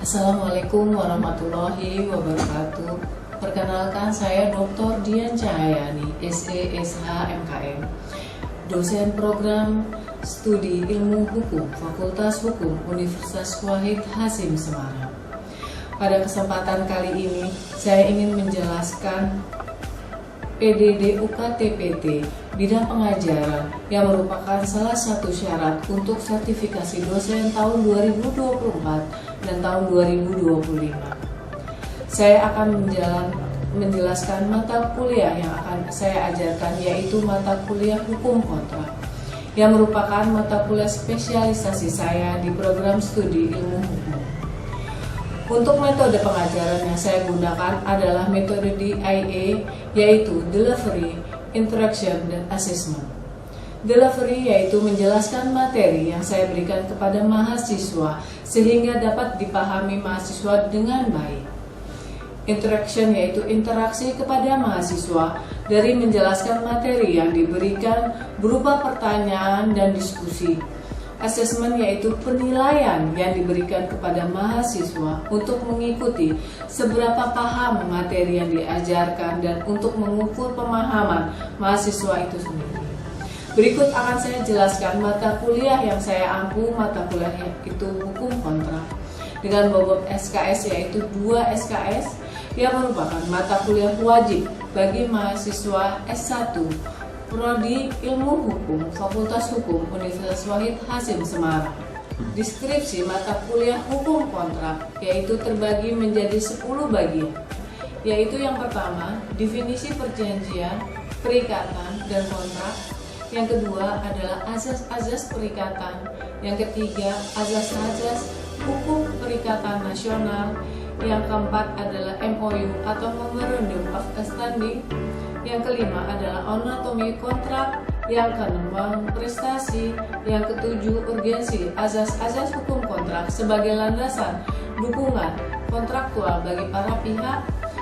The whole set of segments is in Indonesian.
Assalamualaikum warahmatullahi wabarakatuh. Perkenalkan, saya Dr. Dian Cahyani, SE, SH, MKM, dosen program studi ilmu hukum Fakultas Hukum Universitas Wahid Hasim Semarang. Pada kesempatan kali ini, saya ingin menjelaskan PDD UKT-PT bidang pengajaran yang merupakan salah satu syarat untuk sertifikasi dosen tahun 2024 dan tahun 2025. Saya akan menjelaskan mata kuliah yang akan saya ajarkan, yaitu mata kuliah hukum kontrak, yang merupakan mata kuliah spesialisasi saya di program studi ilmu hukum. Untuk metode pengajaran yang saya gunakan adalah metode DIA, yaitu Delivery, Interaction, dan Assessment. Delivery yaitu menjelaskan materi yang saya berikan kepada mahasiswa sehingga dapat dipahami mahasiswa dengan baik. Interaction yaitu interaksi kepada mahasiswa dari menjelaskan materi yang diberikan berupa pertanyaan dan diskusi. Assessment yaitu penilaian yang diberikan kepada mahasiswa untuk mengikuti seberapa paham materi yang diajarkan dan untuk mengukur pemahaman mahasiswa itu sendiri. Berikut akan saya jelaskan mata kuliah yang saya ampu. Mata kuliah itu hukum kontrak dengan bobot SKS yaitu 2 SKS yang merupakan mata kuliah wajib bagi mahasiswa S1 Prodi Ilmu Hukum Fakultas Hukum Universitas Wahid Hasim Semarang. Deskripsi mata kuliah hukum kontrak yaitu terbagi menjadi 10 bagian, yaitu yang pertama definisi perjanjian, perikatan, dan kontrak. Yang kedua adalah azas-azas perikatan. Yang ketiga azas-azas hukum perikatan nasional. Yang keempat adalah MOU atau Memorandum of Understanding. Yang kelima adalah anatomi kontrak. Yang keenam prestasi. Yang ketujuh urgensi azas-azas hukum kontrak sebagai landasan dukungan kontraktual bagi para pihak.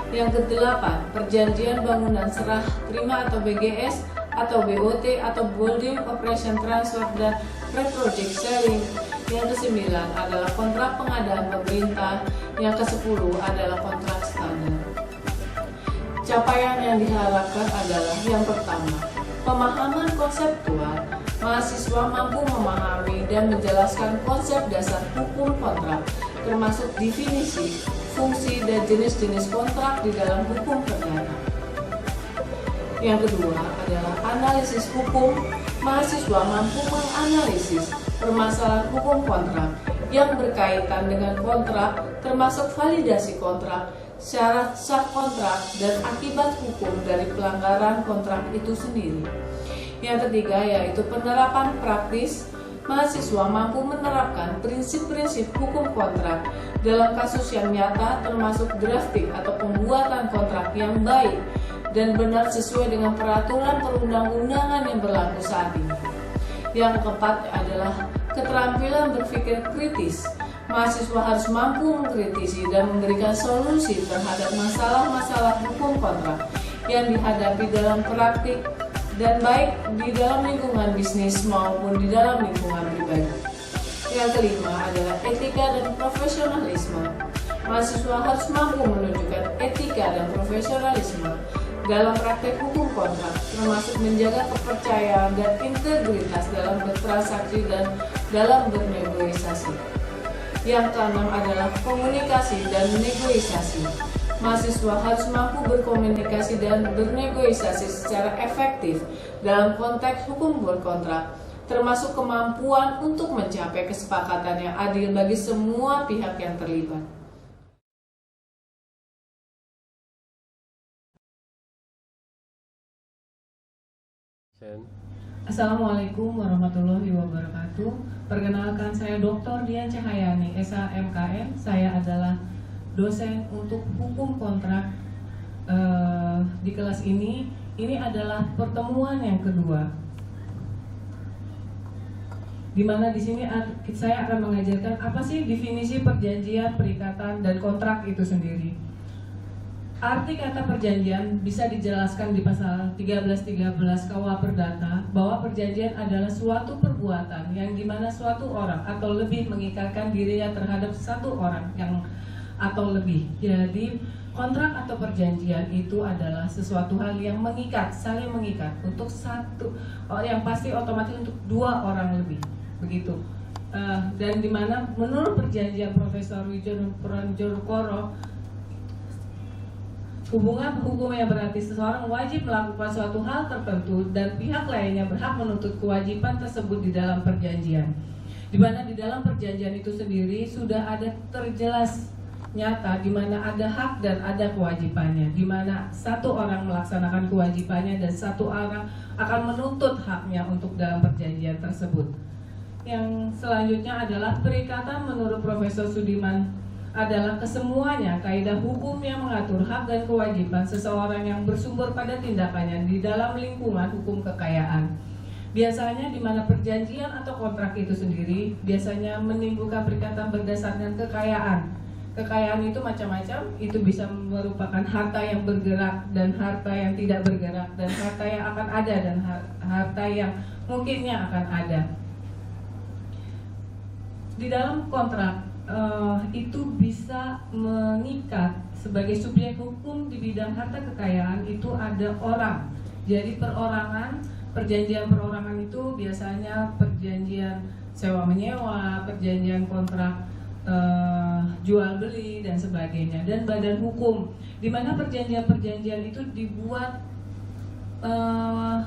Yang kedelapan perjanjian bangunan serah terima atau BGS atau BOT atau Building Operation Transfer dan Pre-Project Selling. Yang kesembilan adalah kontrak pengadaan pemerintah. Yang ke-10 adalah kontrak standar. Capaian yang diharapkan adalah yang pertama, pemahaman konseptual. Mahasiswa mampu memahami dan menjelaskan konsep dasar hukum kontrak, termasuk definisi, fungsi, dan jenis-jenis kontrak di dalam hukum perdata. Yang kedua adalah analisis hukum. Mahasiswa mampu menganalisis permasalahan hukum kontrak yang berkaitan dengan kontrak, termasuk validasi kontrak, syarat sah kontrak, dan akibat hukum dari pelanggaran kontrak itu sendiri. Yang ketiga yaitu penerapan praktis. Mahasiswa mampu menerapkan prinsip-prinsip hukum kontrak dalam kasus yang nyata, termasuk drafting atau pembuatan kontrak yang baik dan benar sesuai dengan peraturan perundang-undangan yang berlaku saat ini. Yang keempat adalah keterampilan berpikir kritis. Mahasiswa harus mampu mengkritisi dan memberikan solusi terhadap masalah-masalah hukum kontrak yang dihadapi dalam praktik dan baik di dalam lingkungan bisnis maupun di dalam lingkungan pribadi. Yang kelima adalah etika dan profesionalisme. Mahasiswa harus mampu menunjukkan etika dan profesionalisme dalam praktek hukum kontrak, termasuk menjaga kepercayaan dan integritas dalam bertransaksi dan dalam bernegosiasi. Yang keenam adalah komunikasi dan negosiasi. Mahasiswa harus mampu berkomunikasi dan bernegosiasi secara efektif dalam konteks hukum berkontrak, termasuk kemampuan untuk mencapai kesepakatan yang adil bagi semua pihak yang terlibat. Assalamualaikum warahmatullahi wabarakatuh. Perkenalkan, saya Dr. Dian Cahyani, SH, MKM. Saya adalah dosen untuk hukum kontrak di kelas ini. Ini adalah pertemuan yang kedua, di mana di sini saya akan mengajarkan apa sih definisi perjanjian, perikatan, dan kontrak itu sendiri. Arti kata perjanjian bisa dijelaskan di pasal 1313 KUH Perdata bahwa perjanjian adalah suatu perbuatan yang dimana suatu orang atau lebih mengikatkan dirinya terhadap satu orang yang atau lebih. Jadi kontrak atau perjanjian itu adalah sesuatu hal yang mengikat, saling mengikat untuk satu, yang pasti otomatis untuk dua orang lebih, begitu. Dan dimana menurut perjanjian Profesor Wijono Pranjokoro, hubungan hukum yang berarti seseorang wajib melakukan suatu hal tertentu dan pihak lainnya berhak menuntut kewajiban tersebut di dalam perjanjian. Di mana di dalam perjanjian itu sendiri sudah ada terjelas nyata di mana ada hak dan ada kewajibannya, di mana satu orang melaksanakan kewajibannya dan satu orang akan menuntut haknya untuk dalam perjanjian tersebut. Yang selanjutnya adalah perikatan menurut Profesor Sudiman adalah kesemuanya kaidah hukum yang mengatur hak dan kewajiban seseorang yang bersumber pada tindakannya di dalam lingkungan hukum kekayaan. Biasanya di mana perjanjian atau kontrak itu sendiri biasanya menimbulkan perikatan berdasarkan kekayaan. Kekayaan itu macam-macam, itu bisa merupakan harta yang bergerak dan harta yang tidak bergerak, dan harta yang akan ada dan harta yang mungkinnya akan ada. Di dalam kontrak itu bisa mengikat sebagai subjek hukum di bidang harta kekayaan itu ada orang. Jadi perorangan, perjanjian perorangan itu biasanya perjanjian sewa menyewa, perjanjian kontrak jual beli dan sebagainya, dan badan hukum di mana perjanjian-perjanjian itu dibuat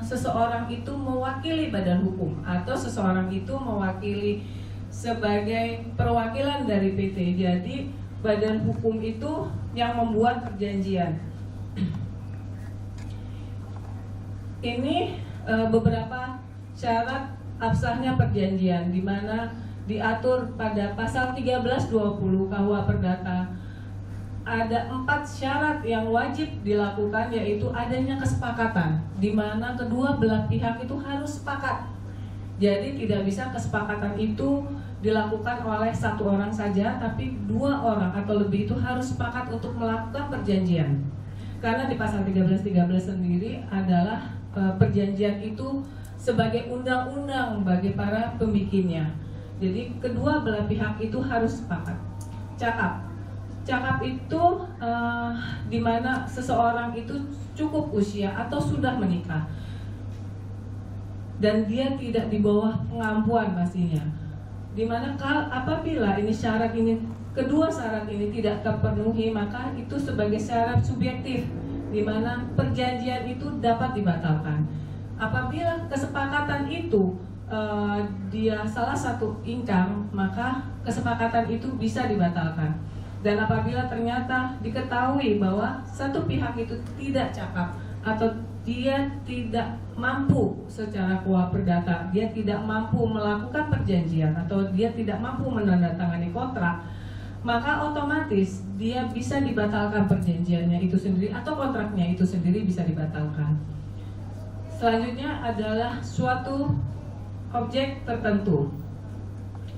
seseorang itu mewakili badan hukum atau seseorang itu mewakili sebagai perwakilan dari PT. Jadi badan hukum itu yang membuat perjanjian. Ini beberapa syarat absahnya perjanjian di mana diatur pada pasal 1320 KUH Perdata. Ada 4 syarat yang wajib dilakukan, yaitu adanya kesepakatan di mana kedua belah pihak itu harus sepakat. Jadi tidak bisa kesepakatan itu dilakukan oleh satu orang saja, tapi dua orang atau lebih itu harus sepakat untuk melakukan perjanjian. Karena di pasal 1313 sendiri adalah perjanjian itu sebagai undang-undang bagi para pembikinnya. Jadi kedua belah pihak itu harus sepakat. Cakap. Cakap itu di mana seseorang itu cukup usia atau sudah menikah dan dia tidak di bawah pengampuan pastinya. Dimana apabila ini syarat ini, kedua syarat ini tidak terpenuhi, maka itu sebagai syarat subjektif di mana perjanjian itu dapat dibatalkan. Apabila kesepakatan itu dia salah satu ingkang, maka kesepakatan itu bisa dibatalkan. Dan apabila ternyata diketahui bahwa satu pihak itu tidak cakap atau dia tidak mampu secara KUH Perdata, dia tidak mampu melakukan perjanjian atau dia tidak mampu menandatangani kontrak, maka otomatis dia bisa dibatalkan perjanjiannya itu sendiri atau kontraknya itu sendiri bisa dibatalkan. Selanjutnya adalah suatu objek tertentu,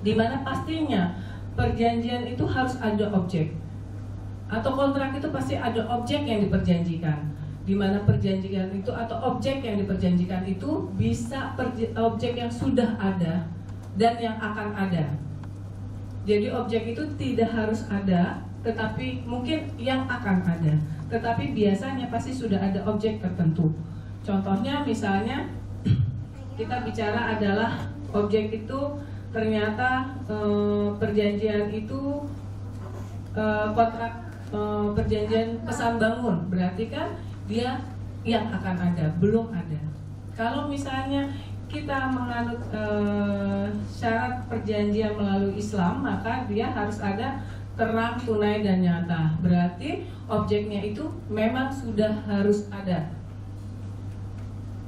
di mana pastinya perjanjian itu harus ada objek atau kontrak itu pasti ada objek yang diperjanjikan. Di mana perjanjian itu atau objek yang diperjanjikan itu bisa objek yang sudah ada dan yang akan ada. Jadi objek itu tidak harus ada, tetapi mungkin yang akan ada. Tetapi biasanya pasti sudah ada objek tertentu. Contohnya misalnya kita bicara adalah objek itu ternyata perjanjian itu kontrak perjanjian pesan bangun, berarti kan dia yang akan ada, belum ada. Kalau misalnya kita menganut syarat perjanjian melalui Islam, maka dia harus ada terang, tunai, dan nyata. Berarti objeknya itu memang sudah harus ada.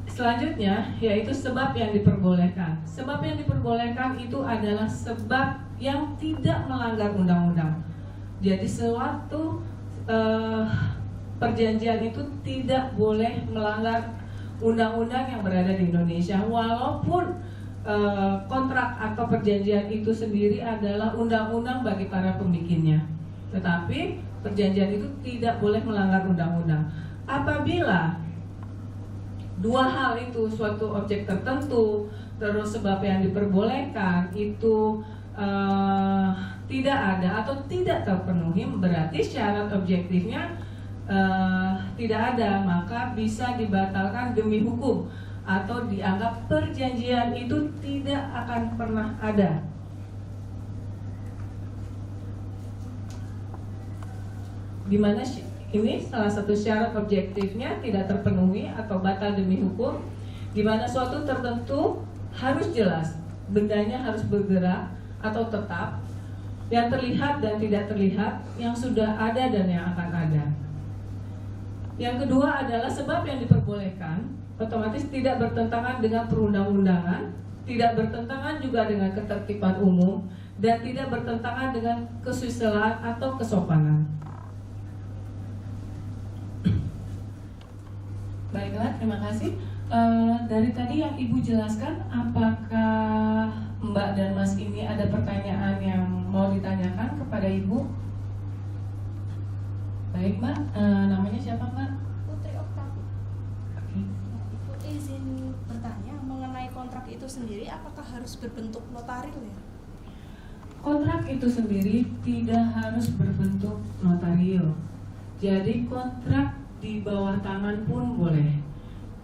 Selanjutnya yaitu sebab yang diperbolehkan. Sebab yang diperbolehkan itu adalah sebab yang tidak melanggar undang-undang. Jadi suatu perjanjian itu tidak boleh melanggar undang-undang yang berada di Indonesia, walaupun kontrak atau perjanjian itu sendiri adalah undang-undang bagi para pembikinnya. Tetapi perjanjian itu tidak boleh melanggar undang-undang. Apabila dua hal itu, suatu objek tertentu, terus sebab yang diperbolehkan itu tidak ada atau tidak terpenuhi, berarti syarat objektifnya tidak ada, maka bisa dibatalkan demi hukum atau dianggap perjanjian itu tidak akan pernah ada. Dimana ini salah satu syarat objektifnya tidak terpenuhi atau batal demi hukum, dimana suatu tertentu harus jelas, bendanya harus bergerak atau tetap, yang terlihat dan tidak terlihat, yang sudah ada dan yang akan ada. Yang kedua adalah sebab yang diperbolehkan otomatis tidak bertentangan dengan perundang-undangan, tidak bertentangan juga dengan ketertiban umum, dan tidak bertentangan dengan kesusilaan atau kesopanan. Baiklah, terima kasih. Dari tadi yang Ibu jelaskan, apakah Mbak dan Mas ini ada pertanyaan yang mau ditanyakan kepada Ibu? Baik Mbak, namanya siapa Mbak? Putri Oktavi. Oke. Ibu izin bertanya mengenai kontrak itu sendiri, apakah harus berbentuk notaril ya? Kontrak itu sendiri tidak harus berbentuk notario. Jadi kontrak di bawah tangan pun boleh.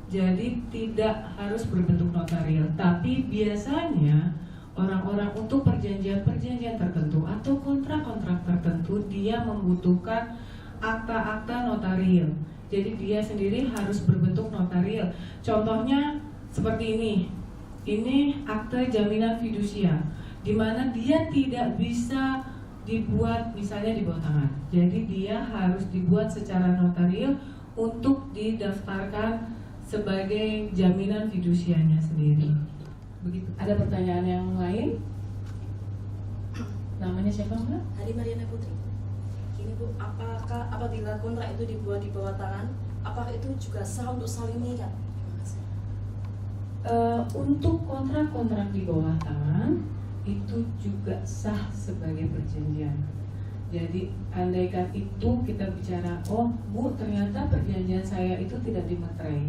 Jadi tidak harus berbentuk notario. Tapi biasanya orang-orang untuk perjanjian-perjanjian tertentu atau kontrak-kontrak tertentu, dia membutuhkan akta-akta notarial. Jadi dia sendiri harus berbentuk notarial. Contohnya seperti ini. Ini akte jaminan fidusia, di mana dia tidak bisa dibuat misalnya di bawah tangan. Jadi dia harus dibuat secara notarial untuk didaftarkan sebagai jaminan fidusianya sendiri. Begitu. Ada pertanyaan yang lain? Namanya siapa Mbak? Hari Mariana Putri. Ini Bu, apakah apabila kontrak itu dibuat di bawah tangan, apakah itu juga sah untuk saling mengikat? Terima kasih. Untuk kontrak-kontrak di bawah tangan itu juga sah sebagai perjanjian. Jadi andaikan itu kita bicara, oh Bu, ternyata perjanjian saya itu tidak dimeterai.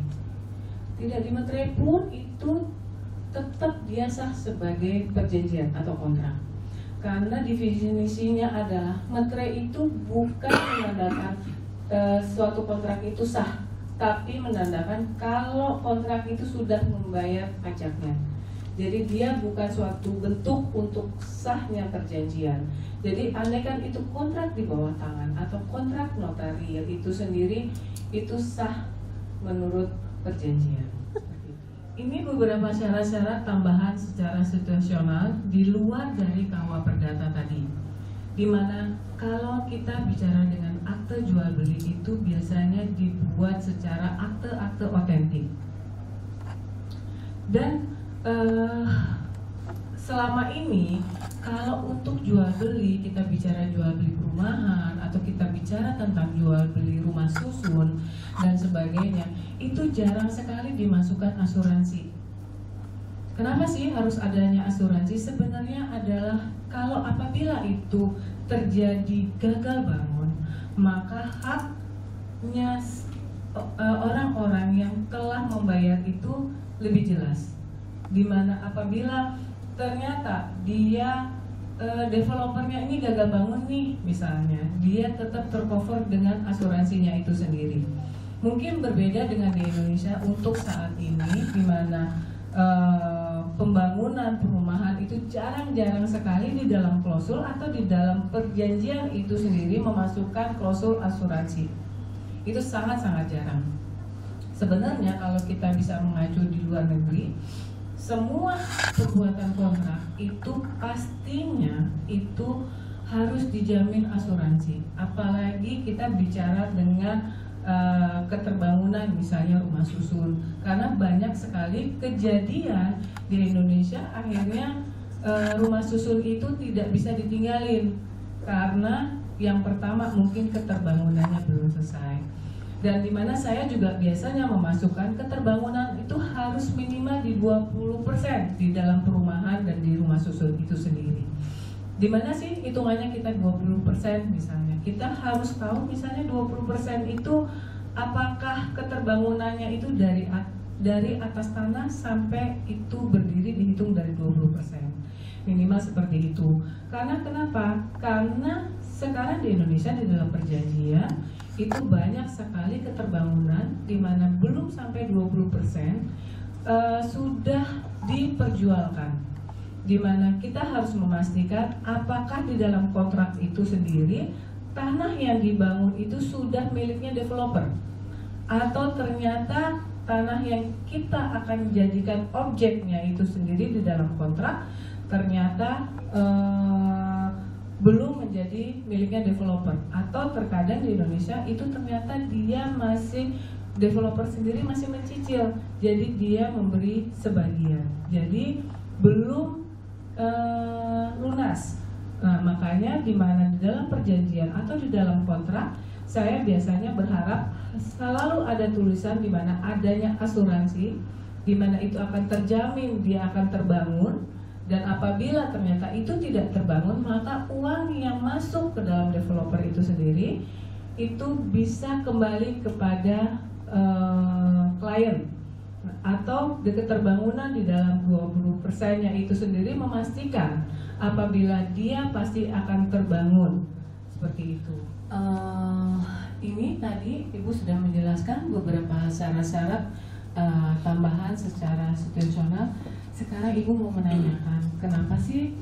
Tidak dimeterai pun itu tetap dia sah sebagai perjanjian atau kontrak. Karena definisinya adalah meterai itu bukan menandakan suatu kontrak itu sah, tapi menandakan kalau kontrak itu sudah membayar pajaknya. Jadi dia bukan suatu bentuk untuk sahnya perjanjian. Jadi andaikan itu kontrak di bawah tangan atau kontrak notarial itu sendiri itu sah menurut perjanjian. Ini beberapa syarat-syarat tambahan secara situasional di luar dari KUA Perdata tadi. Dimana kalau kita bicara dengan akte jual beli itu biasanya dibuat secara akte-akte otentik. Dan selama ini kalau untuk jual beli, kita bicara jual beli perumahan atau kita bicara tentang jual beli rumah susun dan sebagainya, itu jarang sekali dimasukkan asuransi. Kenapa sih harus adanya asuransi? Sebenarnya adalah kalau apabila itu terjadi gagal bangun, maka haknya orang-orang yang telah membayar itu lebih jelas. Dimana apabila ternyata dia developernya ini gagal bangun nih misalnya, dia tetap tercover dengan asuransinya itu sendiri. Mungkin berbeda dengan di Indonesia untuk saat ini, dimana pembangunan perumahan itu jarang-jarang sekali di dalam klausul atau di dalam perjanjian itu sendiri memasukkan klausul asuransi. Itu sangat-sangat jarang. Sebenarnya kalau kita bisa mengacu di luar negeri, semua perbuatan kontrak itu pastinya itu harus dijamin asuransi. Apalagi kita bicara dengan keterbangunan misalnya rumah susun, karena banyak sekali kejadian di Indonesia akhirnya rumah susun itu tidak bisa ditinggalin karena yang pertama mungkin keterbangunannya belum selesai. Dan dimana saya juga biasanya memasukkan keterbangunan itu harus minimal di 20% di dalam perumahan dan di rumah susun itu sendiri. Di mana sih hitungannya kita 20% misalnya? Kita harus tahu misalnya 20% itu apakah keterbangunannya itu dari atas tanah sampai itu berdiri dihitung dari 20%. Minimal seperti itu. Karena kenapa? Karena sekarang di Indonesia di dalam perjanjian itu banyak sekali keterbangunan di mana belum sampai 20% sudah diperjualkan. Di mana kita harus memastikan apakah di dalam kontrak itu sendiri tanah yang dibangun itu sudah miliknya developer, atau ternyata tanah yang kita akan jadikan objeknya itu sendiri di dalam kontrak ternyata belum menjadi miliknya developer, atau terkadang di Indonesia itu ternyata dia masih developer sendiri masih mencicil, jadi dia memberi sebagian, jadi belum lunas. Nah, makanya di mana di dalam perjanjian atau di dalam kontrak, saya biasanya berharap selalu ada tulisan di mana adanya asuransi, di mana itu akan terjamin dia akan terbangun, dan apabila ternyata itu tidak terbangun, maka uang yang masuk ke dalam developer itu sendiri itu bisa kembali kepada klien, atau keterbangunan di dalam 20%-nya itu sendiri memastikan apabila dia pasti akan terbangun seperti itu. Ini tadi Ibu sudah menjelaskan beberapa syarat-syarat tambahan secara situasional. Sekarang Ibu mau menanyakan, kenapa sih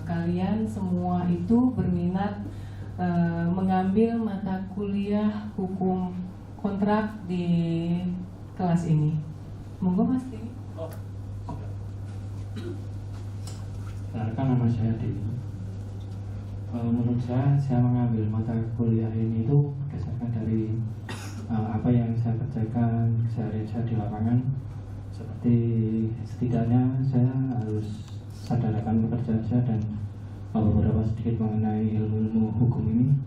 kalian semua itu berminat mengambil mata kuliah hukum kontrak di kelas ini? Monggo Mas Dini. Perkenalkan, nama saya Dini. Menurut saya mengambil mata kuliah ini itu berdasarkan dari apa yang saya kerjakan sehari-hari di lapangan. Seperti setidaknya saya harus sadarkan pekerjaan saya dan beberapa sedikit mengenai ilmu hukum ini.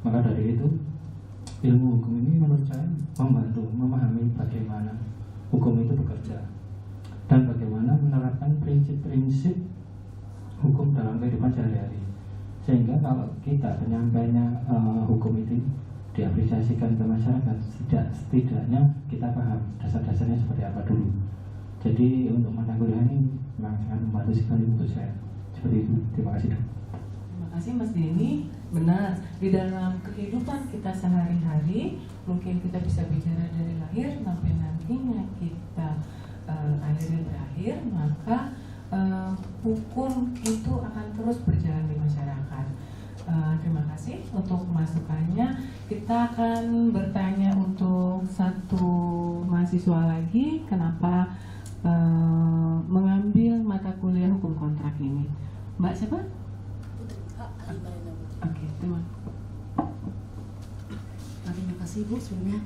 Maka dari itu, ilmu hukum ini menurut saya membantu memahami bagaimana hukum itu bekerja dan bagaimana menerapkan prinsip-prinsip hukum dalam kehidupan sehari-hari, sehingga kalau kita penyampainya hukum itu diapresiasikan ke masyarakat, setidaknya kita paham dasar-dasarnya seperti apa dulu. Jadi untuk mata kuliah ini memang sangat membantu sekali untuk saya. Seperti itu. Terima kasih. Terima kasih Mas Denny. Benar, di dalam kehidupan kita sehari-hari mungkin kita bisa bicara dari lahir sampai nantinya kita akhirnya berakhir, maka hukum itu akan terus berjalan di masyarakat. Terima kasih untuk masukannya. Kita akan bertanya untuk satu mahasiswa lagi, kenapa mengambil mata kuliah hukum kontrak ini. Mbak siapa? Oke, terima kasih Bu. Sebelumnya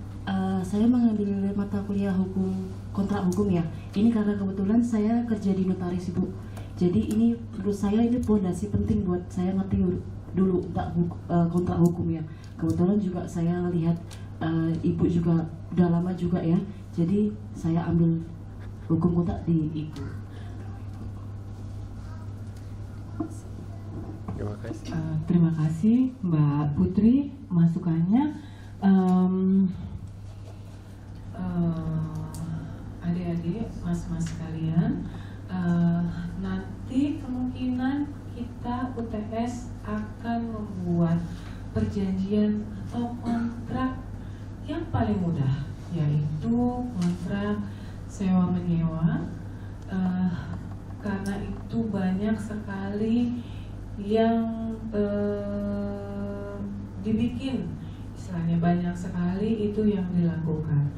saya mengambil mata kuliah kontrak hukum ya. Ini karena kebetulan saya kerja di notaris Ibu. Jadi ini menurut saya ini fondasi penting buat saya ngerti dulu tentang kontrak hukum ya. Kebetulan juga saya lihat Ibu juga udah lama juga ya. Jadi saya ambil hukum kontrak di Ibu. Terima kasih Mbak Putri masukannya. Adik-adik, mas-mas sekalian, nanti kemungkinan kita UTS akan membuat perjanjian atau kontrak yang paling mudah, yaitu kontrak sewa menyewa, karena itu banyak sekali yang dibikin, istilahnya banyak sekali itu yang dilakukan.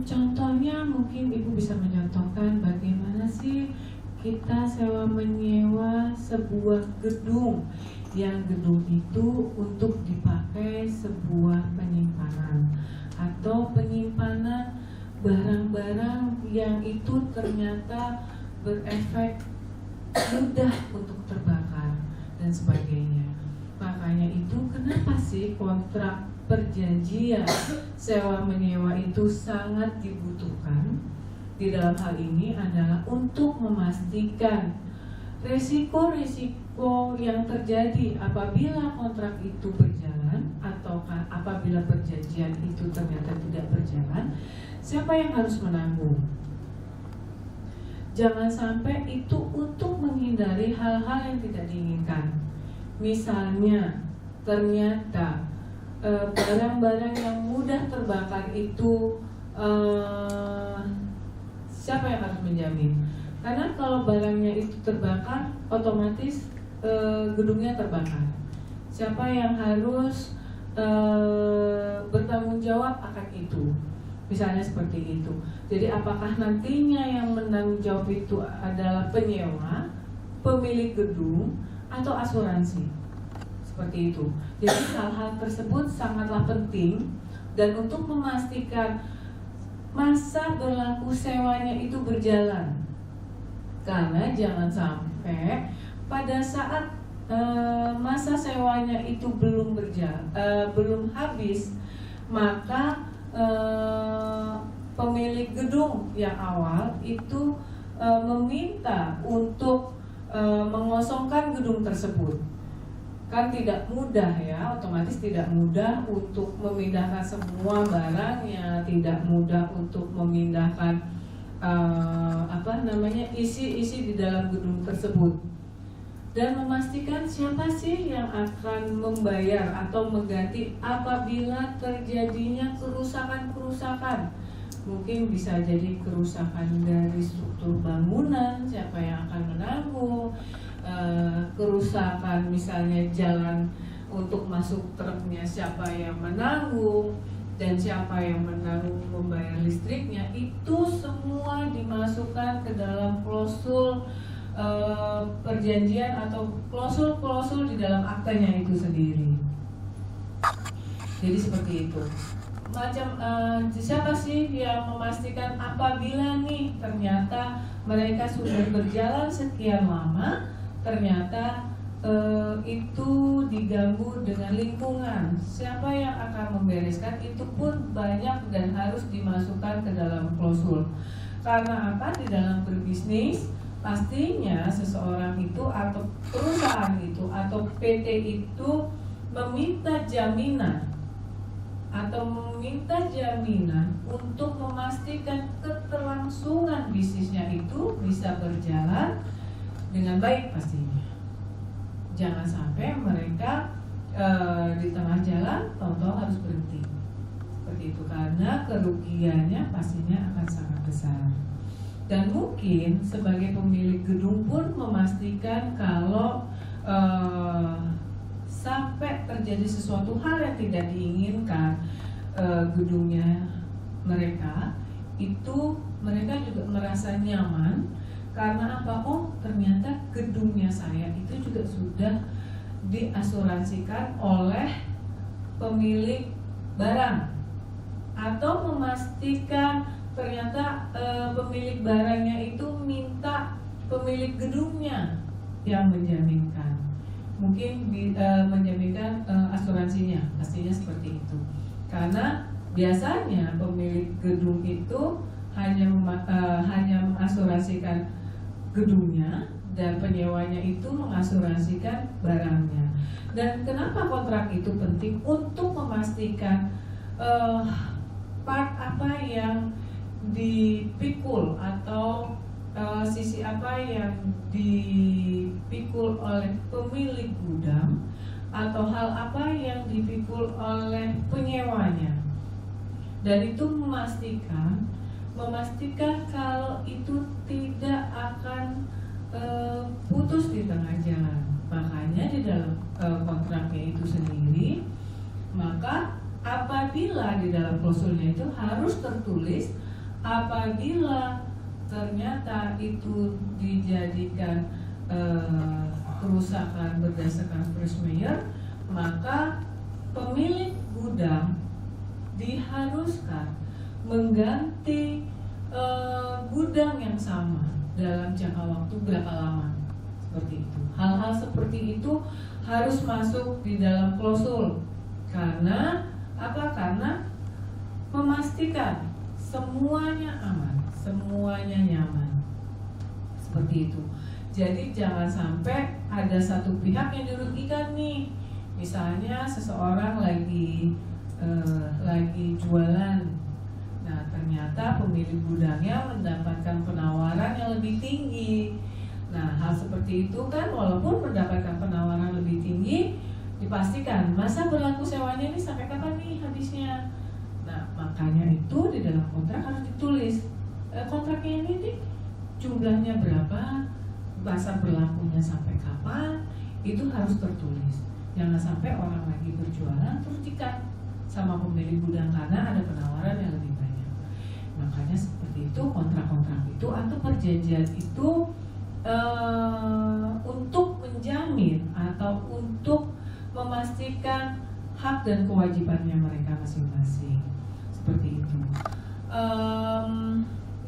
Contohnya mungkin Ibu bisa mencontohkan bagaimana sih kita sewa menyewa sebuah gedung, yang gedung itu untuk dipakai sebuah penyimpanan atau penyimpanan barang-barang yang itu ternyata berefek mudah untuk terbakar dan sebagainya. Makanya itu kenapa sih kontrak perjanjian sewa menyewa itu sangat dibutuhkan. Di dalam hal ini adalah untuk memastikan resiko-resiko yang terjadi apabila kontrak itu berjalan ataukah apabila perjanjian itu ternyata tidak berjalan, siapa yang harus menanggung? Jangan sampai itu untuk menghindari hal-hal yang tidak diinginkan. Misalnya, ternyata barang-barang yang mudah terbakar itu siapa yang harus menjamin? Karena kalau barangnya itu terbakar, otomatis gedungnya terbakar. Siapa yang harus bertanggung jawab akan itu? Misalnya seperti itu. Jadi apakah nantinya yang menanggung jawab itu adalah penyewa, pemilik gedung, atau asuransi? Seperti itu. Jadi hal-hal tersebut sangatlah penting, dan untuk memastikan masa berlaku sewanya itu berjalan. Karena jangan sampai pada saat masa sewanya itu belum habis, maka pemilik gedung yang awal itu meminta untuk mengosongkan gedung tersebut. Kan tidak mudah ya, otomatis tidak mudah untuk memindahkan semua barangnya, tidak mudah untuk memindahkan isi-isi di dalam gedung tersebut. Dan memastikan siapa sih yang akan membayar atau mengganti apabila terjadinya kerusakan-kerusakan. Mungkin bisa jadi kerusakan dari struktur bangunan, siapa yang akan menanggung. Kerusakan misalnya jalan untuk masuk truknya, siapa yang menanggung, dan siapa yang menanggung membayar listriknya. Itu semua dimasukkan ke dalam klausul perjanjian atau klausul-klausul di dalam aktanya itu sendiri. Jadi seperti itu. Siapa sih yang memastikan apabila nih ternyata mereka sudah berjalan sekian lama, ternyata itu diganggu dengan lingkungan. Siapa yang akan membereskan? Itu pun banyak dan harus dimasukkan ke dalam klausul. Karena apa? Di dalam berbisnis pastinya seseorang itu atau perusahaan itu atau PT itu meminta jaminan untuk memastikan keterlangsungan bisnisnya itu bisa berjalan dengan baik pastinya. Jangan sampai mereka di tengah jalan tahu-tahu harus berhenti. Seperti itu, karena kerugiannya pastinya akan sangat besar. Dan mungkin sebagai pemilik gedung pun memastikan kalau sampai terjadi sesuatu hal yang tidak diinginkan gedungnya mereka, itu mereka juga merasa nyaman. Karena apa? Oh, ternyata gedungnya saya itu juga sudah diasuransikan oleh pemilik barang, atau memastikan ternyata pemilik barangnya itu minta pemilik gedungnya yang menjaminkan. Mungkin menjaminkan asuransinya, pastinya seperti itu. Karena biasanya pemilik gedung itu hanya mengasuransikan gedungnya, dan penyewanya itu mengasuransikan barangnya. Dan kenapa kontrak itu penting? Untuk memastikan part apa yang dipikul atau sisi apa yang dipikul oleh pemilik gudang, atau hal apa yang dipikul oleh penyewanya. Dan itu memastikan kalau itu tidak akan putus di tengah jalan. Makanya di dalam kontraknya itu sendiri, maka apabila di dalam klausulnya itu harus tertulis, apabila ternyata itu dijadikan kerusakan berdasarkan force majeure, maka pemilik gudang diharuskan mengganti gudang yang sama dalam jangka waktu berapa lama. Seperti itu. Hal-hal seperti itu harus masuk di dalam klausul. Karena apa? Karena memastikan semuanya aman, semuanya nyaman. Seperti itu. Jadi jangan sampai ada satu pihak yang dirugikan nih. Misalnya seseorang lagi jualan, nah ternyata pemilik gudangnya mendapatkan penawaran yang lebih tinggi. Nah hal seperti itu kan walaupun mendapatkan penawaran lebih tinggi, dipastikan masa berlaku sewanya ini sampai kapan nih habisnya. Nah makanya itu di dalam kontrak harus ditulis kontraknya ini nih, jumlahnya berapa, masa berlakunya sampai kapan, itu harus tertulis. Jangan sampai orang lagi berjualan terus di-cut sama pemilik gudang karena ada penawaran yang lebih banyak. Makanya seperti itu, kontrak-kontrak itu atau perjanjian itu untuk menjamin atau untuk memastikan hak dan kewajibannya mereka masing-masing. Seperti itu.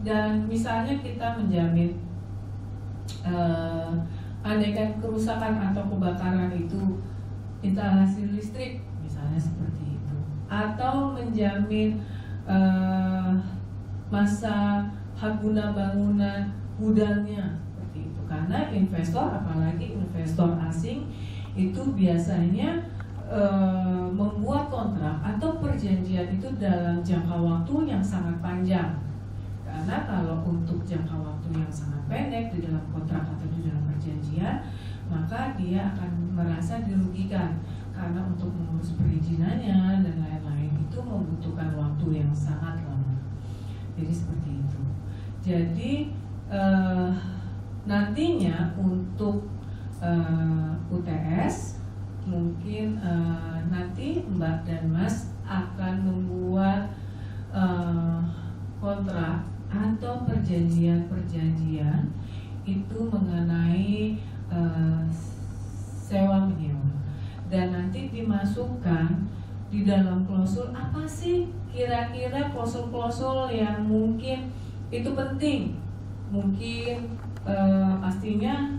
Dan misalnya kita menjamin andaikan kerusakan atau kebakaran itu instalasi listrik, misalnya seperti itu, atau menjamin masa hak guna bangunan gudangnya, seperti itu. Karena investor, apalagi investor asing, itu biasanya membuat kontrak atau perjanjian itu dalam jangka waktu yang sangat panjang. Karena kalau untuk jangka waktu yang sangat pendek di dalam kontrak atau di dalam perjanjian, maka dia akan merasa dirugikan karena untuk mengurus perizinannya dan lain-lain itu membutuhkan waktu yang sangat lama. Jadi seperti itu. Jadi nantinya untuk UTS mungkin nanti Mbak dan Mas akan membuat kontrak atau perjanjian-perjanjian itu mengenai sewa menyewa, dan nanti dimasukkan di dalam klausul apa sih kira-kira klausul-klausul yang mungkin itu penting. Mungkin pastinya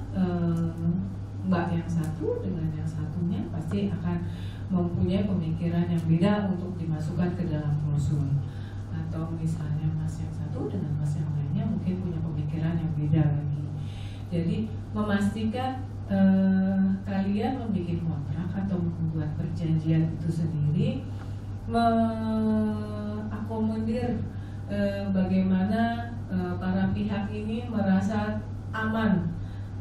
Mbak yang satu dengan yang satunya pasti akan mempunyai pemikiran yang beda untuk dimasukkan ke dalam klausul. Atau misalnya Mas yang satu dengan Mas yang lainnya mungkin punya pemikiran yang beda lagi. Jadi memastikan kalian membuat kontrak atau membuat perjanjian itu sendiri mengakomodir bagaimana para pihak ini merasa aman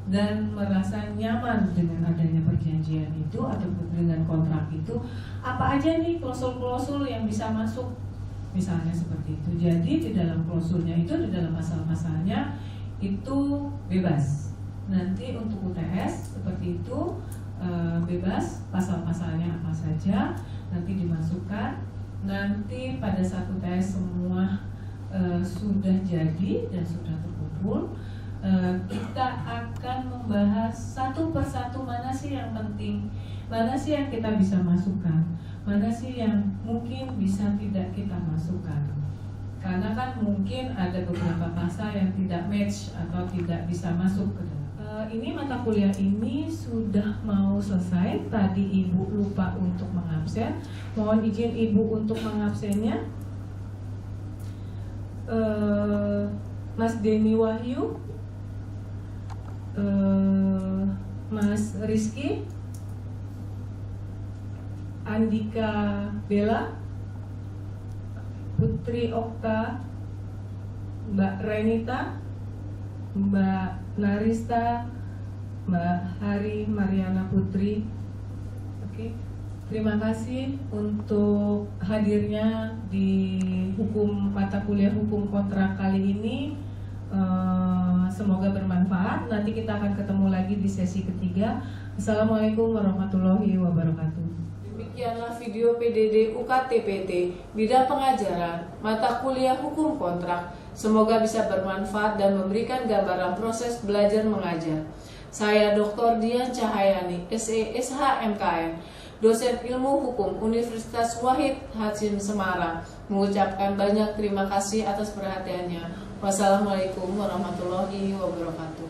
dan merasa nyaman dengan adanya perjanjian itu atau dengan kontrak itu. Apa aja nih klausul-klausul yang bisa masuk, misalnya seperti itu. Jadi di dalam klausulnya itu, di dalam pasal-pasalnya itu bebas. Nanti untuk UTS seperti itu bebas, pasal-pasalnya apa saja nanti dimasukkan. Nanti pada saat UTS semua sudah jadi dan sudah terkumpul, kita akan membahas satu persatu mana sih yang penting, mana sih yang kita bisa masukkan, mana sih yang mungkin bisa tidak kita masukkan. Karena kan mungkin ada beberapa pasal yang tidak match atau tidak bisa masuk ke dalam. Ini mata kuliah ini sudah mau selesai. Tadi Ibu lupa untuk mengabsen. Mohon izin Ibu untuk mengabsennya. Mas Denny Wahyu, Mas Rizky, Andika Bella, Putri Okta, Mbak Renita, Mbak Narista, Mbak Hari Mariana Putri. Oke, terima kasih untuk hadirnya di mata kuliah hukum kontrak kali ini. Semoga bermanfaat. Nanti kita akan ketemu lagi di sesi ketiga. Assalamualaikum warahmatullahi wabarakatuh. Demikianlah video PDD UKTPT bidang pengajaran mata kuliah hukum kontrak. Semoga bisa bermanfaat dan memberikan gambaran proses belajar mengajar. Saya Dr. Dian Cahayani, SE SH MKM, dosen ilmu hukum Universitas Wahid Hasim Semarang, mengucapkan banyak terima kasih atas perhatiannya. Wassalamualaikum warahmatullahi wabarakatuh.